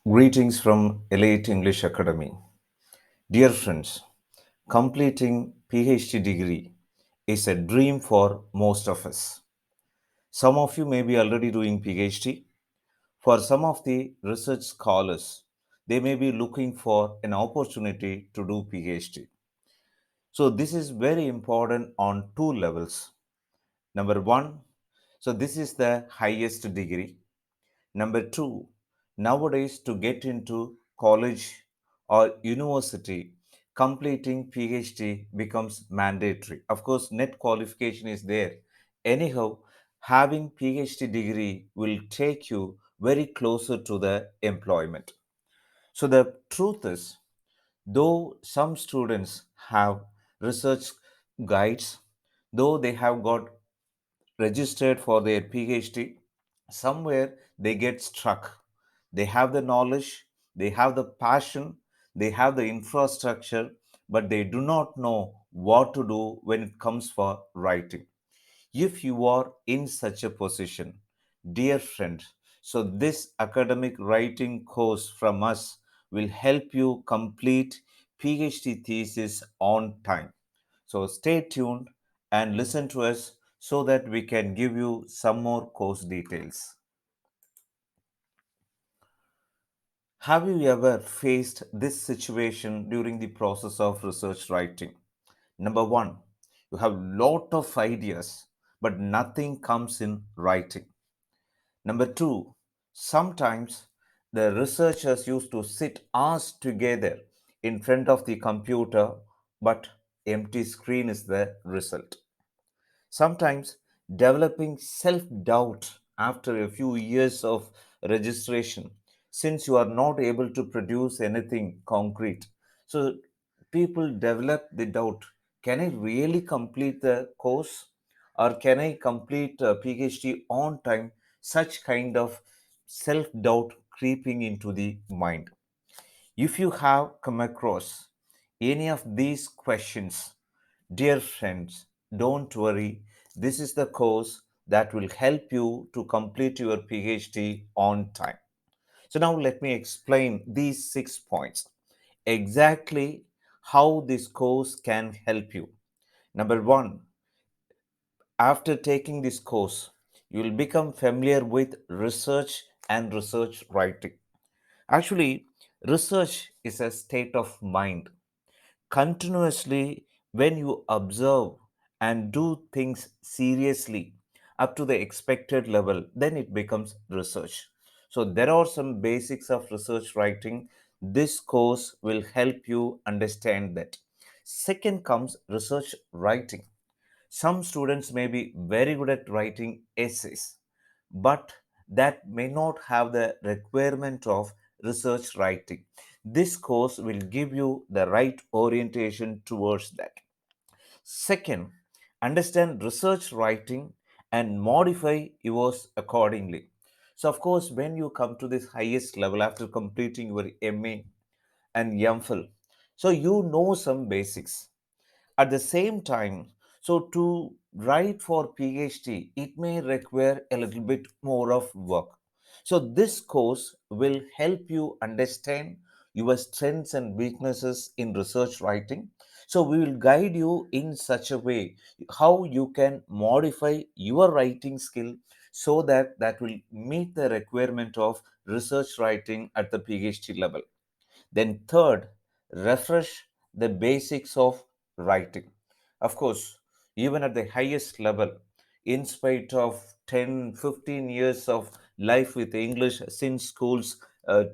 Greetings from Elite English Academy. Dear friends, completing PhD degree is a dream for most of us. Some of you may be already doing PhD. For some of the research scholars, they may be looking for an opportunity to do PhD. So this is very important on two levels. Number one, so this is the highest degree. Number two, nowadays to get into college or university, completing PhD becomes mandatory. Of course, net qualification is there. Anyhow, having PhD degree will take you very closer to the employment. So the truth is, though some students have research guides, though they have got registered for their PhD, somewhere they get stuck. They have the knowledge, they have the passion, they have the infrastructure, but they do not know what to do when it comes for writing. If you are in such a position, dear friend, so this academic writing course from us will help you complete PhD thesis on time. So stay tuned and listen to us so that we can give you some more course details. Have you ever faced this situation during the process of research writing? Number one, you have lot of ideas, but nothing comes in writing. Number two, sometimes the researchers used to sit hours together in front of the computer, but empty screen is the result. Sometimes developing self doubt after a few years of registration, since you are not able to produce anything concrete. So, people develop the doubt, can I really complete the course or can I complete a PhD on time? Such kind of self doubt creeping into the mind. If you have come across any of these questions, dear friends, don't worry. This is the course that will help you to complete your PhD on time. So, now let me explain these 6 points exactly how this course can help you. Number one, after taking this course, you will become familiar with research and research writing. Actually, research is a state of mind. Continuously, when you observe and do things seriously up to the expected level, then it becomes research. So, there are some basics of research writing. This course will help you understand that. Second comes research writing. Some students may be very good at writing essays, but that may not have the requirement of research writing. This course will give you the right orientation towards that. Second, understand research writing and modify yours accordingly. So, of course, when you come to this highest level after completing your MA and MPhil, so you know some basics. At the same time, so to write for PhD, it may require a little bit more of work. So this course will help you understand your strengths and weaknesses in research writing. So we will guide you in such a way how you can modify your writing skill so that that will meet the requirement of research writing at the PhD level. Then, third, refresh the basics of writing. Of course, even at the highest level, in spite of 10, 15 years of life with English since schools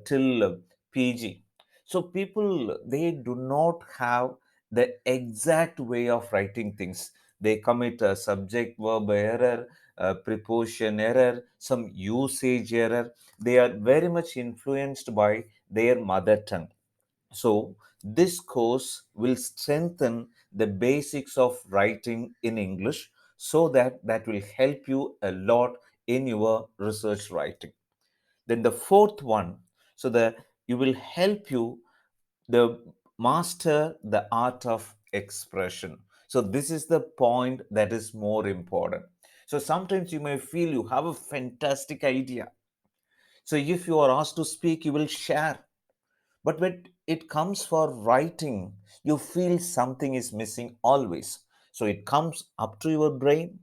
till PG. So, people, they do not have the exact way of writing things. They commit a subject verb error, a preposition error, some usage error. They are very much influenced by their mother tongue. So, this course will strengthen the basics of writing in English so that that will help you a lot in your research writing. Then the fourth one, so that you will help you the master the art of expression. So this is the point that is more important. So sometimes you may feel you have a fantastic idea, So if you are asked to speak, you will share. But when it comes for writing, you feel something is missing always. So it comes up to your brain,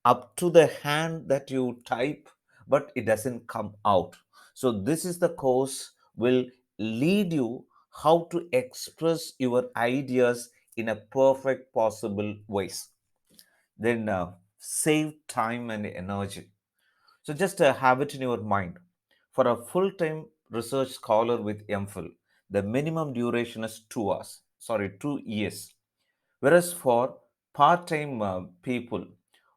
up to the hand that you type, but it doesn't come out. So this is the course will lead you how to express your ideas in a perfect possible ways. Then save time and energy. So just have it in your mind. For a full-time research scholar with MPhil, the minimum duration is 2 hours. Sorry, 2 years. Whereas for part-time people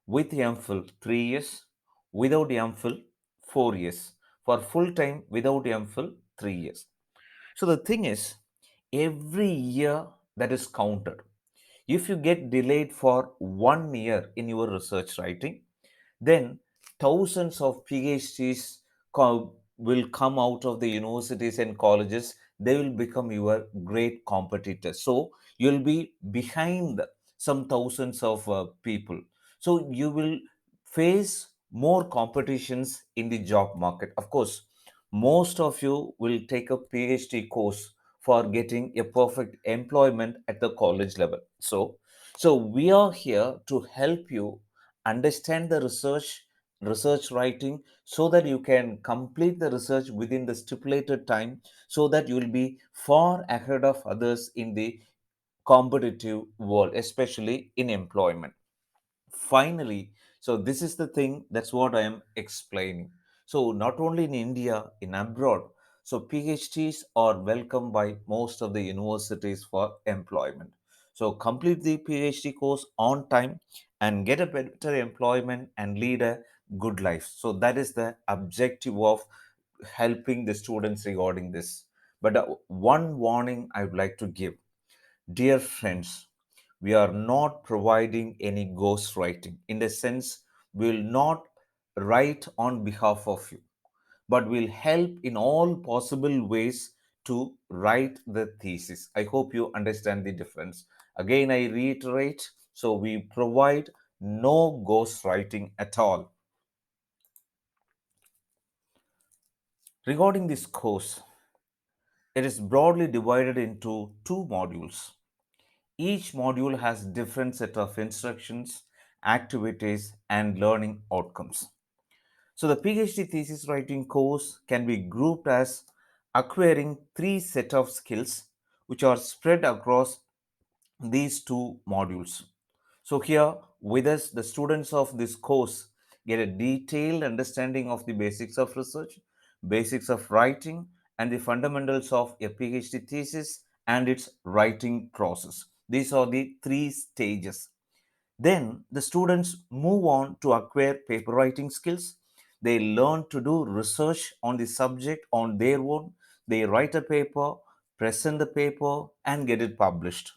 with MPhil, 3 years. Without MPhil, 4 years. For full-time without MPhil, 3 years. So the thing is, every year that is counted. If you get delayed for 1 year in your research writing, then thousands of PhDs will come out of the universities and colleges. They will become your great competitors. So you'll be behind some thousands of people. So you will face more competitions in the job market. Of course, most of you will take a PhD course for getting a perfect employment at the college level. So we are here to help you understand the research writing so that you can complete the research within the stipulated time, so that you will be far ahead of others in the competitive world, especially in employment. Finally, so this is the thing, that's what I am explaining. So not only in India, in abroad, so PhDs are welcomed by most of the universities for employment. So complete the PhD course on time and get a better employment and lead a good life. So that is the objective of helping the students regarding this. But one warning I would like to give. Dear friends, we are not providing any ghostwriting. In the sense, we will not write on behalf of you, but will help in all possible ways to write the thesis. I hope you understand the difference. Again, I reiterate, so we provide no ghostwriting at all. Regarding this course, it is broadly divided into two modules. Each module has different set of instructions, activities, and learning outcomes. So the PhD thesis writing course can be grouped as acquiring three set of skills which are spread across these two modules. So here with us, the students of this course get a detailed understanding of the basics of research, basics of writing, and the fundamentals of a PhD thesis and its writing process. These are the three stages. Then the students move on to acquire paper writing skills. They learn to do research on the subject on their own. They write a paper, present the paper, and get it published.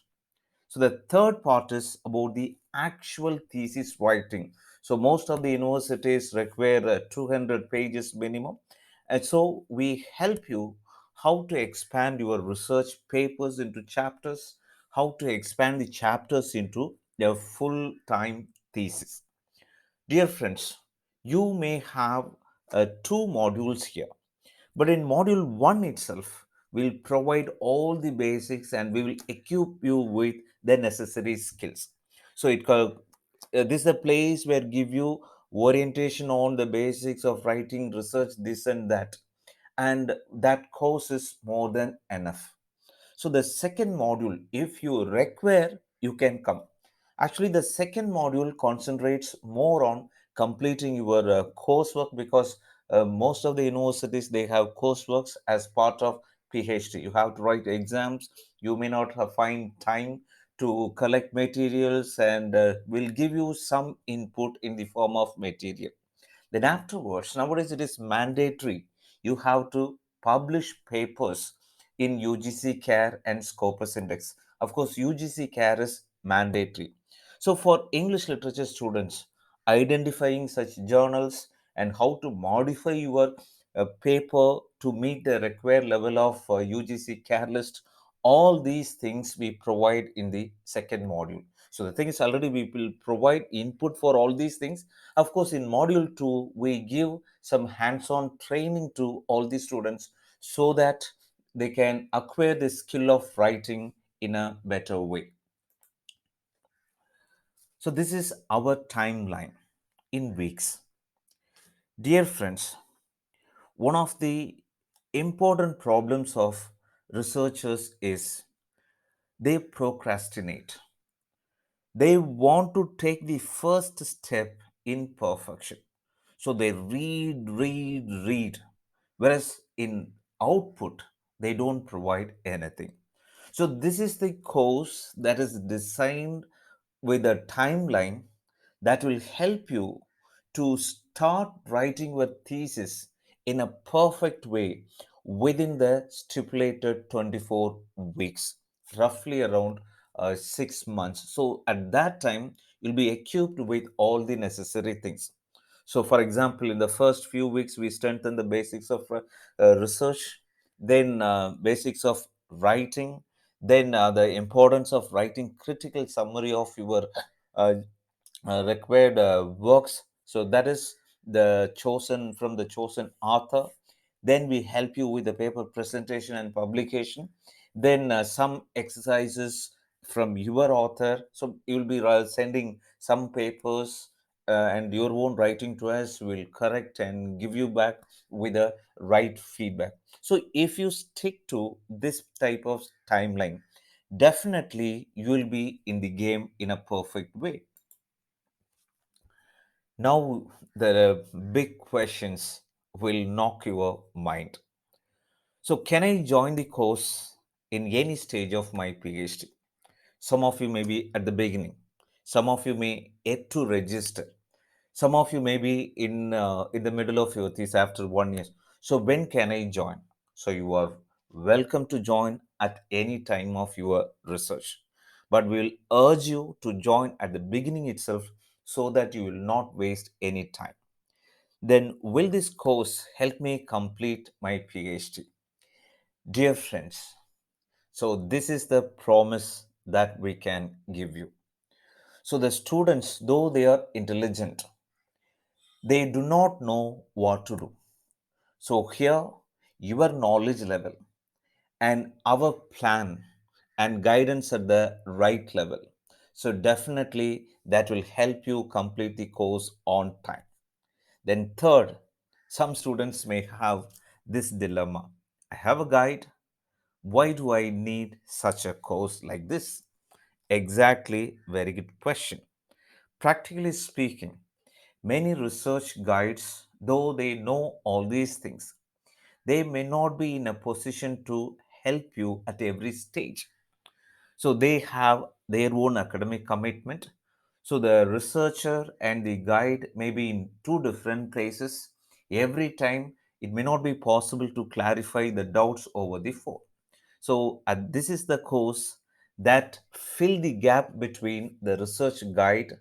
So the third part is about the actual thesis writing. So most of the universities require 200 pages minimum. And so we help you how to expand your research papers into chapters, how to expand the chapters into a full-time thesis. Dear friends, you may have two modules here. But in module 1 itself, we'll provide all the basics and we will equip you with the necessary skills. So this is a place where give you orientation on the basics of writing, research, this and that. And that course is more than enough. So the second module, if you require, you can come. Actually, the second module concentrates more on completing your coursework, because most of the universities they have courseworks as part of PhD. You have to write exams. You may not have find time to collect materials, and will give you some input in the form of material. Then afterwards, nowadays it is mandatory. You have to publish papers in UGC CARE and Scopus Index. Of course, UGC CARE is mandatory. So for English literature students, identifying such journals and how to modify your paper to meet the required level of UGC CARE list, all these things we provide in the second module. So the thing is, already we will provide input for all these things. Of course, in module 2, we give some hands-on training to all the students so that they can acquire the skill of writing in a better way. So this is our timeline in weeks. Dear friends, one of the important problems of researchers is they procrastinate. They want to take the first step in perfection. So they read, whereas in output, they don't provide anything. So this is the course that is designed with a timeline that will help you to start writing your thesis in a perfect way within the stipulated 24 weeks, roughly around 6 months. So at that time, you'll be equipped with all the necessary things. So, for example, in the first few weeks, we strengthen the basics of research, then basics of writing, then the importance of writing critical summary of your uh, required works. So that is the chosen from the chosen author. Then we help you with the paper presentation and publication. Then some exercises from your author. So you will be sending some papers and your own writing to us. Will correct and give you back with the right feedback. So if you stick to this type of timeline, definitely you will be in the game in a perfect way. Now, there are big questions will knock your mind. So, can I join the course in any stage of my PhD? Some of you may be at the beginning. Some of you may yet to register. Some of you may be in the middle of your thesis after 1 year. So, when can I join? So, you are welcome to join at any time of your research. But we'll urge you to join at the beginning itself so that you will not waste any time. Then, will this course help me complete my PhD? Dear friends, so this is the promise that we can give you. So, the students, though they are intelligent, they do not know what to do. So, here, your knowledge level and our plan and guidance at the right level. So, definitely that will help you complete the course on time. Then, third, some students may have this dilemma. I have a guide. Why do I need such a course like this? Exactly, very good question. Practically speaking, many research guides, though they know all these things, they may not be in a position to help you at every stage. So they have their own academic commitment. So the researcher and the guide may be in two different places. Every time it may not be possible to clarify the doubts over the phone. So this is the course that fill the gap between the research guide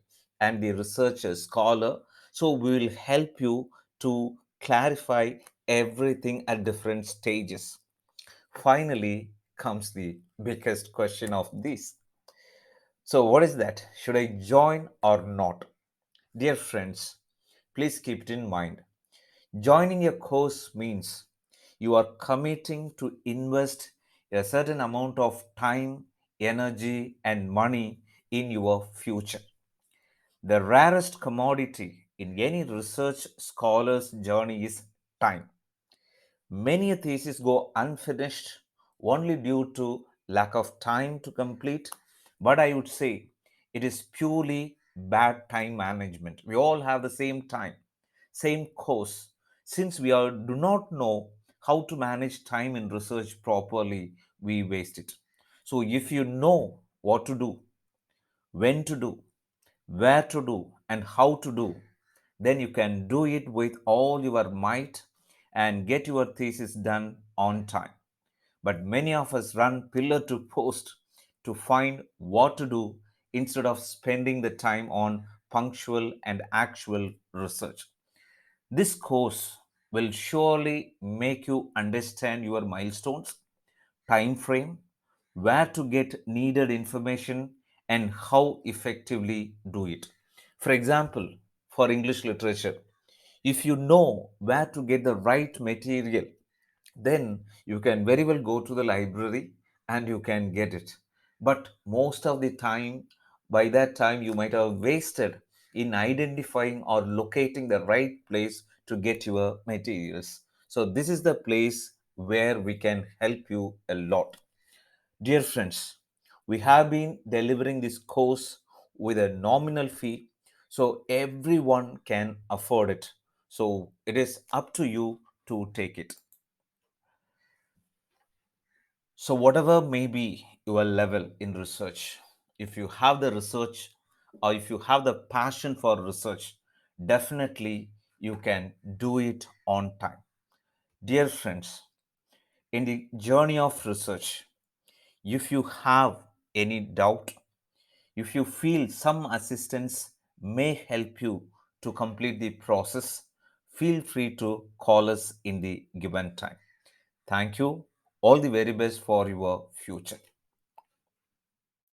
and the researcher scholar. So we will help you to clarify everything at different stages. Finally comes the biggest question of this. So what is that? Should I join or not? Dear friends, please keep it in mind. Joining a course means you are committing to invest a certain amount of time, energy, and money in your future. The rarest commodity in any research scholar's journey is time. Many a thesis go unfinished only due to lack of time to complete, but I would say it is purely bad time management. We all have the same time, same course. Since do not know how to manage time in research properly, we waste it. So if you know what to do, when to do, where to do, and how to do, then you can do it with all your might and get your thesis done on time. But many of us run pillar to post to find what to do instead of spending the time on punctual and actual research. This course will surely make you understand your milestones, time frame, where to get needed information, and how effectively do it. For example, for English literature, if you know where to get the right material, then you can very well go to the library and you can get it. But most of the time, by that time, you might have wasted in identifying or locating the right place to get your materials. So, this is the place where we can help you a lot. Dear friends, we have been delivering this course with a nominal fee so everyone can afford it. So, it is up to you to take it. So, whatever may be your level in research, if you have the research or if you have the passion for research, definitely you can do it on time. Dear friends, in the journey of research, if you have any doubt, if you feel some assistance may help you to complete the process, feel free to call us in the given time. Thank you. All the very best for your future.